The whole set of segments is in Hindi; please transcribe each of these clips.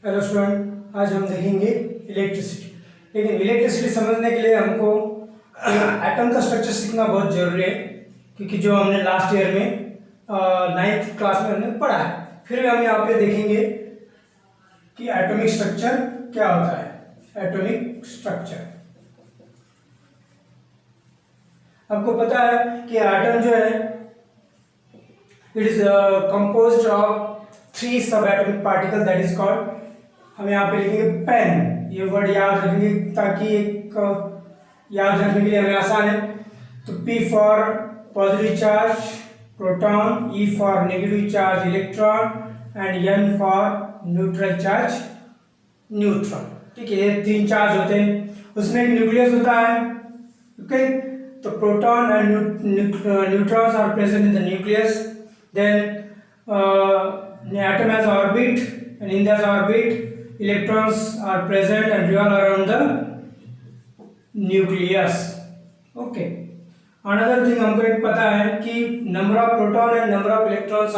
हेलो स्टूडेंट, आज हम देखेंगे इलेक्ट्रिसिटी। लेकिन इलेक्ट्रिसिटी समझने के लिए हमको एटम का स्ट्रक्चर सीखना बहुत जरूरी है, क्योंकि जो हमने लास्ट ईयर में 9th क्लास में हमने पढ़ा है। फिर भी हम यहाँ पे देखेंगे कि एटॉमिक स्ट्रक्चर क्या होता है। एटॉमिक स्ट्रक्चर आपको पता है कि एटम जो है इट इज कंपोज्ड ऑफ 3 सब atomic particle, that is called, हम यहाँ पे लिखेंगे पेन। ये वर्ड याद रखेंगे ताकि एक याद रखने के लिए हमें आसान है। तो P for positive charge proton, E for negative charge electron and N for neutral charge neutron. ठीक है, ये 3 चार्ज होते हैं, उसमें एक न्यूक्लियस होता है। ओके, तो proton and neutrons are present in the nucleus, then atom has orbit, and in this orbit electrons are present and revolve around the nucleus. Okay, another thing हमको एक पता है कि number of proton and number of electrons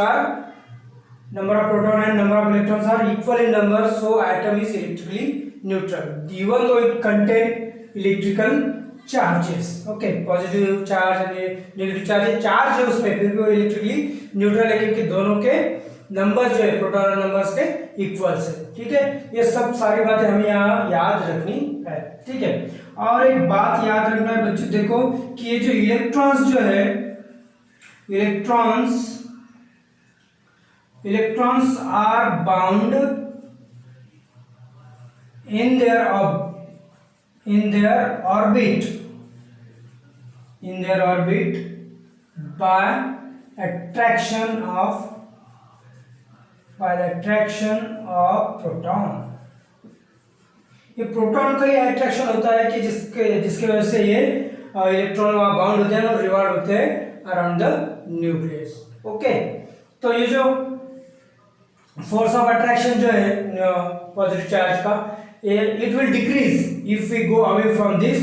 are equal in number, so atom is electrically neutral even though it contain electrical charges. Okay, positive charge and negative charge charge है उसमें, फिर भी वो इलेक्ट्रिकली न्यूट्रल है क्योंकि दोनों के नंबर जो है प्रोटॉन और नंबर्स के इक्वल्स है। ठीक है, ये सब सारी बातें हमें यहाँ याद रखनी है। ठीक है, और एक बात याद रखना है बच्चों, देखो कि ये जो इलेक्ट्रॉन्स जो है, electrons are bound in their orbit by the attraction of proton. ये प्रोटॉन का ही अट्रैक्शन होता है कि जिसके वजह से ये इलेक्ट्रॉन वहां बाउंड होते हैं और रिवॉल्व होते हैं अराउंड द न्यूक्लियस। ओके, तो ये जो फोर्स ऑफ अट्रैक्शन जो है पॉजिटिव चार्ज का, it will decrease if we go away from this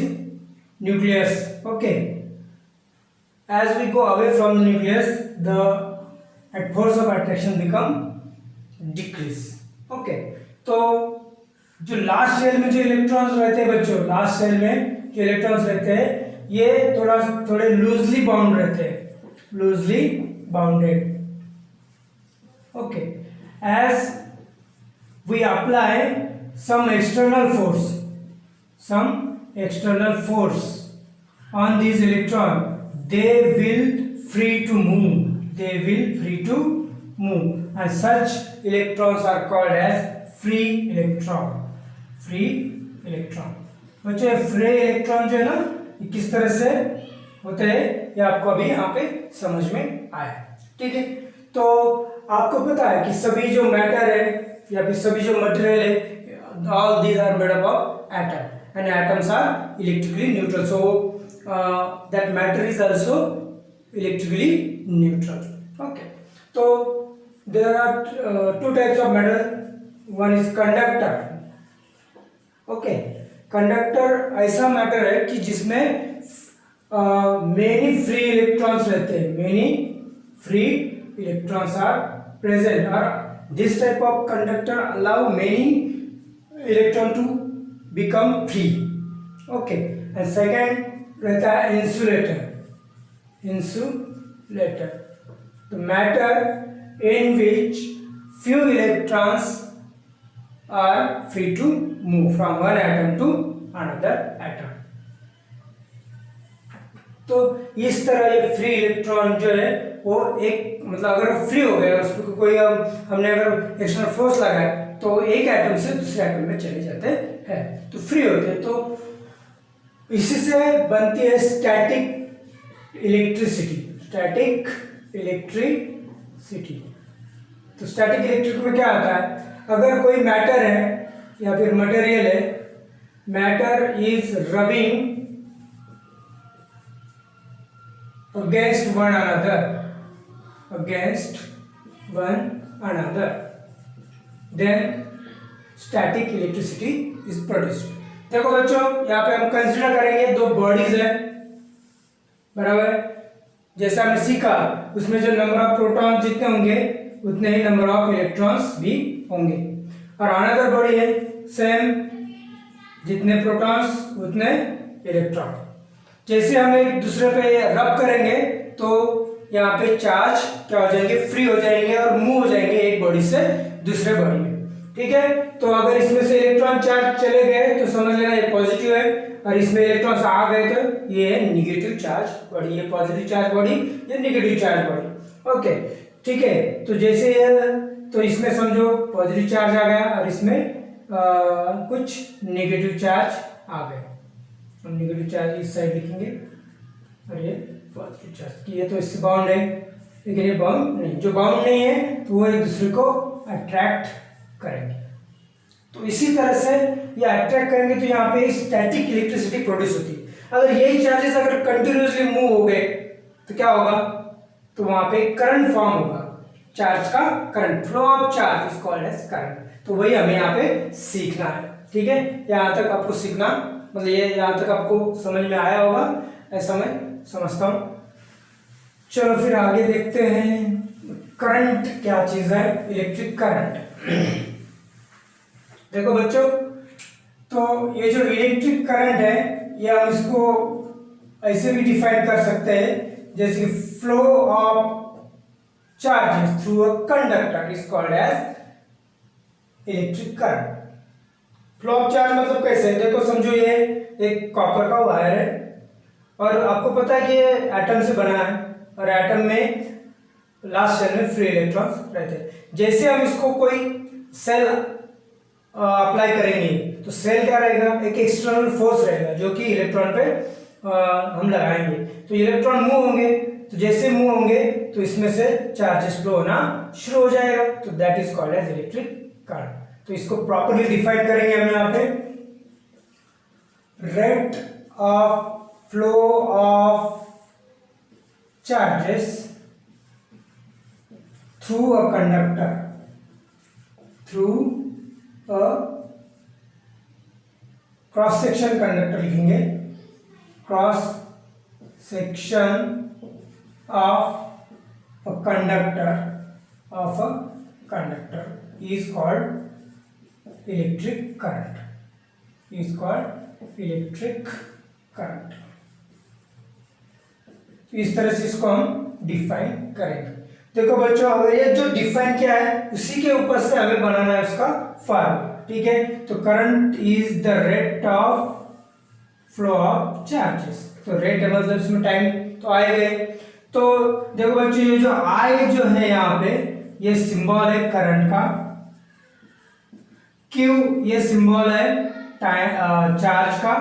nucleus. Okay, as we go away from the nucleus, the force of attraction become decrease. Okay, तो जो लास्ट शेल में जो इलेक्ट्रॉन्स रहते हैं बच्चों, लास्ट शेल में जो इलेक्ट्रॉन्स रहते हैं ये थोड़े लूजली बाउंड रहते हैं, loosely bounded. Okay, as we apply some external force on these electron, they will free to move, and such electrons are called as free electron. बच्चों, फ्री इलेक्ट्रॉन जो है ना, ये किस तरह से होते हैं ये आपको अभी यहाँ पे समझ में आया। ठीक है, तो आपको पता है कि सभी जो मैटर है या फिर सभी जो मटेरियल है, all these are made up of atom, and atoms are electrically neutral, so that matter is also electrically neutral. Okay, so there are 2 types of matter. One is conductor. Okay, conductor ऐसा मैटर है कि जिसमें many free electrons रहते हैं, many free electrons are present, or this type of conductor allow many electron to become free. Okay, and second रहता है insulator. The matter in which few electrons are free to move from one atom to another atom. तो इस तरह ये फ्री इलेक्ट्रॉन जो है वो एक, मतलब अगर फ्री हो गया, उसको कोई हमने अगर एक्सटर्नल फोर्स लगाया तो एक एटम से दूसरे एटम में चले जाते हैं, तो फ्री होते हैं। तो इसी से बनती है स्टैटिक इलेक्ट्रिसिटी। तो स्टैटिक इलेक्ट्रिसिटी में क्या होता है, अगर कोई मैटर है या फिर मटेरियल है, matter is rubbing against one another, then static electricity is produced. देखो बच्चों, यहाँ पे हम कंसीडर करेंगे 2 बॉडीज है, बराबर है। जैसा हमने सीखा उसमें जो नंबर ऑफ प्रोटॉन जितने होंगे उतने ही नंबर ऑफ इलेक्ट्रॉन्स भी होंगे। और अनदर बॉडी है सेम, जितने प्रोटॉन्स उतने इलेक्ट्रॉन। जैसे हम एक दूसरे पे रब करेंगे तो यहाँ पे चार्ज क्या हो जाएंगे, फ्री हो जाएंगे और मूव हो जाएंगे एक बॉडी से दूसरे बॉडी में। ठीक है, तो अगर इसमें से इलेक्ट्रॉन चार्ज चले गए तो समझ लेना ये पॉजिटिव है, और इसमें इलेक्ट्रॉन्स आ गए तो ये है निगेटिव चार्ज बॉडी, ये पॉजिटिव चार्ज बॉडी, ये निगेटिव चार्ज बॉडी। ओके ठीक है, तो जैसे ये, तो इसमें समझो पॉजिटिव चार्ज आ गया और इसमें कुछ नेगेटिव चार्ज आ गए। हम नेगेटिव चार्ज इस साइड लिखेंगे और ये पॉजिटिव चार्ज, ये तो इससे बाउंड है, लेकिन ये बाउंड नहीं, जो बाउंड नहीं है तो वो एक दूसरे को अट्रैक्ट करेंगे। तो इसी तरह से ये अट्रैक्ट करेंगे तो यहाँ पे स्टैटिक इलेक्ट्रिसिटी प्रोड्यूस होती है। अगर यही चार्जेस अगर कंटिन्यूअसली मूव हो गए तो क्या होगा, तो वहां पे करंट फॉर्म होगा, चार्ज का current, flow of charge is called as current. तो वही हमें यहाँ पे सीखना है। ठीक है, यहाँ तक आपको सीखना, मतलब ये यहाँ तक आपको समझ में आया होगा, ऐसा मैं समझता हूँ। चलो फिर आगे देखते हैं करंट क्या चीज है, इलेक्ट्रिक करंट। देखो बच्चों, तो ये जो इलेक्ट्रिक करंट है ये हम इसको ऐसे भी डिफाइन कर सकते हैं जैसे कि flow of charges through a conductor is called as electric current. Flow of charge मतलब कैसे, देखो समझो ये एक कॉपर का वायर है और आपको पता है कि ये एटम से बना है और एटम में लास्ट शेल में फ्री इलेक्ट्रॉन्स रहते हैं। जैसे हम इसको कोई सेल अप्लाई करेंगे तो सेल क्या रहेगा, एक एक्सटर्नल फोर्स रहेगा जो कि इलेक्ट्रॉन पे हम लगाएंगे, तो इलेक्ट्रॉन मूव होंगे, तो जैसे मूव होंगे तो इसमें से चार्जेस फ्लो होना शुरू हो जाएगा, तो that is called as electric current. तो इसको प्रॉपर्ली डिफाइन करेंगे हम यहाँ पे, rate of flow of charges through a conductor, through cross section conductor लिखेंगे, cross section of a conductor is called electric current, is called electric current। इस तरह से इसको हम डिफाइन करेंगे। देखो बच्चों, अगर ये जो डिफाइन किया है उसी के ऊपर से हमें बनाना है उसका फॉर्मूला। ठीक है, तो current is the rate of flow of charges, तो रेट है मतलब इसमें टाइम तो आएगा। तो देखो बच्चों, ये जो आई जो है यहाँ पे ये सिंबल है करंट का, क्यू ये सिंबल है टाइम चार्ज का,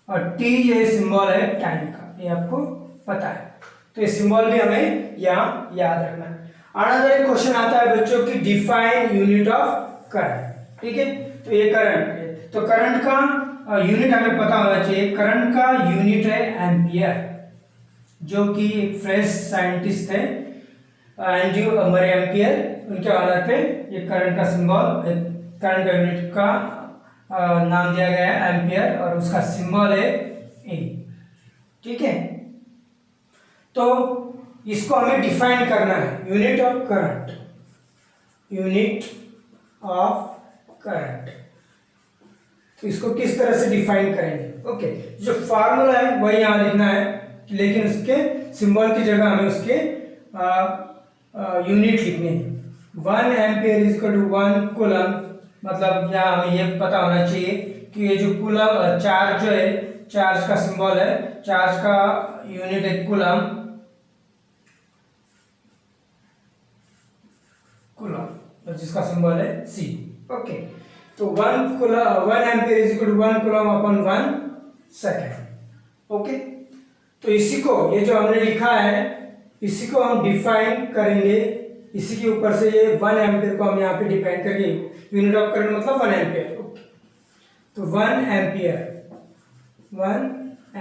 और टी ये सिंबल है टाइम का, ये आपको पता है। तो ये सिंबल भी हमें यहाँ याद रखना है। अनदर एक क्वेश्चन आता है बच्चों की डिफाइन यूनिट ऑफ करंट। ठीक है, तो ये करंट है, तो करंट का यूनिट हमें पता होना चाहिए। करंट का यूनिट है एम्पियर, जो कि एक फ्रेंच साइंटिस्ट थे एंड्रयू मरे एम्पियर, उनके ऑनर पे ये करंट का सिंबल, करंट का यूनिट का नाम दिया गया है एम्पियर, और उसका सिंबल है ए। ठीक है, तो इसको हमें डिफाइन करना है, unit of current, unit of current. तो इसको किस तरह से डिफाइन करेंगे, ओके। जो फार्मूला है वही यहाँ लिखना है, लेकिन उसके सिंबल की जगह हमें उसके यूनिट लिखने हैं। 1 ampere is equal to 1 coulomb, मतलब यहाँ हमें ये पता होना चाहिए कि ये जो कूलम चार्ज जो है, चार्ज का सिंबल है, चार्ज का यूनिट है कूलम, कूलम जिसका सिंबल है C। ओके, तो 1 ampere is equal to 1 coulomb upon 1 second. Okay, तो इसी को, ये जो हमने लिखा है इसी को हम डिफाइन करेंगे, इसी के ऊपर से ये 1 एम्पियर को हम यहाँ पे डिफाइन करेंगे। यूनिट ऑफ करंट मतलब 1 एम्पियर। ओके, तो 1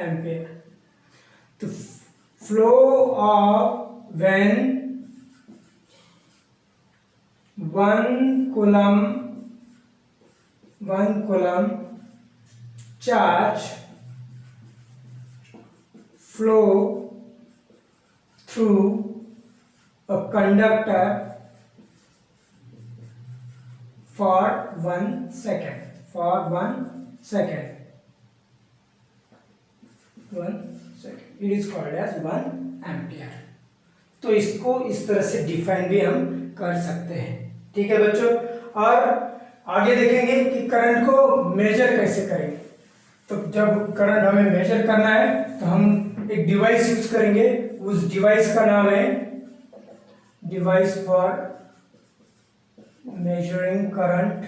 एम्पियर, तो flow of when 1 coulomb charge flow through a conductor for 1 second, for 1 second, 1 second, it is called as 1 ampere. तो इसको इस तरह से डिफाइन भी हम कर सकते हैं, ठीक है बच्चों। और आगे देखेंगे कि करंट को मेजर कैसे करेंगे। तो जब करंट हमें मेजर करना है तो हम एक डिवाइस यूज करेंगे, उस डिवाइस का नाम है डिवाइस फॉर मेजरिंग करंट,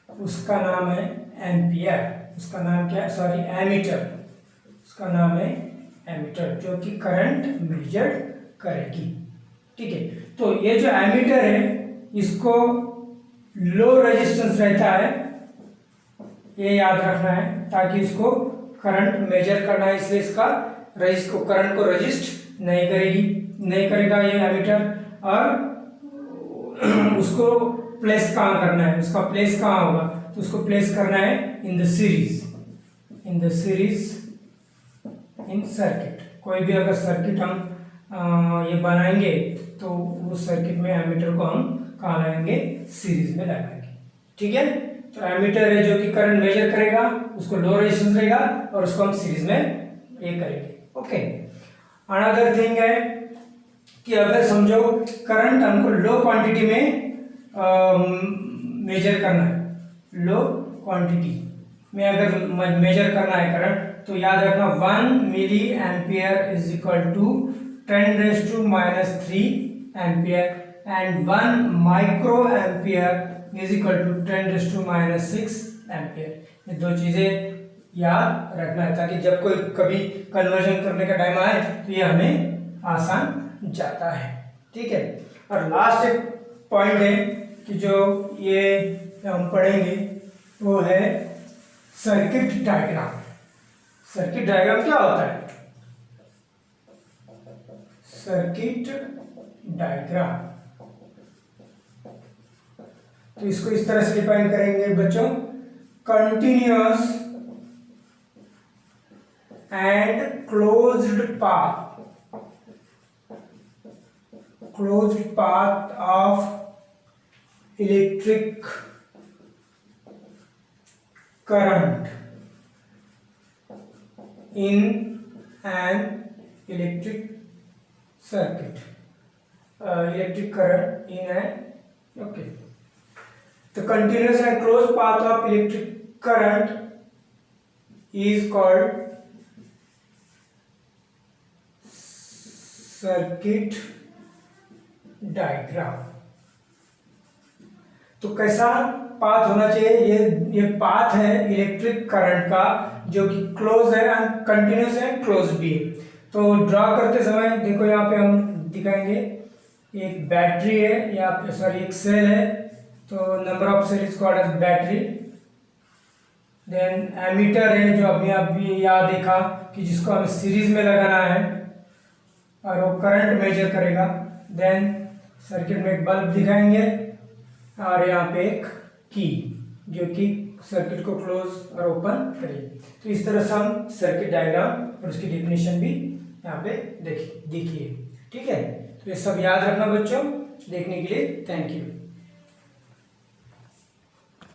उसका नाम है एम्पियर। उसका नाम क्या है, सॉरी एमीटर, उसका नाम है एमीटर, जो कि करंट मेजर करेगी, ठीक है। तो ये जो एमीटर है इसको लो रेजिस्टेंस रहता है, ये याद रखना है, ताकि इसको करंट मेजर करना है, इसलिए इसका करंट को रजिस्ट नहीं करेगा ये एमीटर। और उसको प्लेस कहाँ करना है, उसका प्लेस कहाँ होगा, तो उसको प्लेस करना है in the series, in circuit. कोई भी अगर सर्किट हम ये बनाएंगे तो उस सर्किट में एमीटर को हम कहाँ लगाएंगे, सीरीज में लगाएंगे, ठीक है। तो एमीटर है जो कि करंट मेजर करेगा, उसको लो रेजिस्टेंस रहेगा और उसको हम सीरीज में ये करेंगे, ओके। अनदर थिंग है कि अगर समझो करंट हमको लो क्वांटिटी में मेजर करना है, लो क्वांटिटी में अगर मेजर करना है करंट, तो याद रखना 1 milli ampere is equal to 10⁻³ ampere and 1 micro ampere is equal to 10⁻⁶ ampere. ये दो चीजें याद रखना है ताकि जब कोई कभी कन्वर्जन करने का टाइम आए तो ये हमें आसान जाता है, ठीक है। और लास्ट एक पॉइंट है कि जो ये हम पढ़ेंगे वो है सर्किट डायग्राम। सर्किट डायग्राम क्या होता है, सर्किट डायग्राम, तो इसको इस तरह से डिफाइन करेंगे बच्चों, continuous and closed path of electric current in an electric circuit, electric current in an, okay, the continuous and closed path of electric current is called circuit diagram। तो कैसा पाथ होना चाहिए, ये पाथ है इलेक्ट्रिक करंट का जो कि क्लोज है एंड कंटिन्यूस है, क्लोज भी है। तो ड्रॉ करते समय देखो यहाँ पे हम दिखाएंगे, एक बैटरी है या सॉरी एक सेल है, तो number of cell is called as battery. Then ammeter है जो अभी आप भी यहाँ देखा कि जिसको हमें सीरीज में लगाना है और वो करंट मेजर करेगा। देन सर्किट में एक बल्ब दिखाएंगे और यहाँ पे एक की जो कि सर्किट को क्लोज और ओपन करेगी। तो इस तरह से हम सर्किट डायग्राम और उसकी डेफिनेशन भी यहाँ पे देखिए, ठीक है। तो ये सब याद रखना बच्चों, देखने के लिए थैंक यू।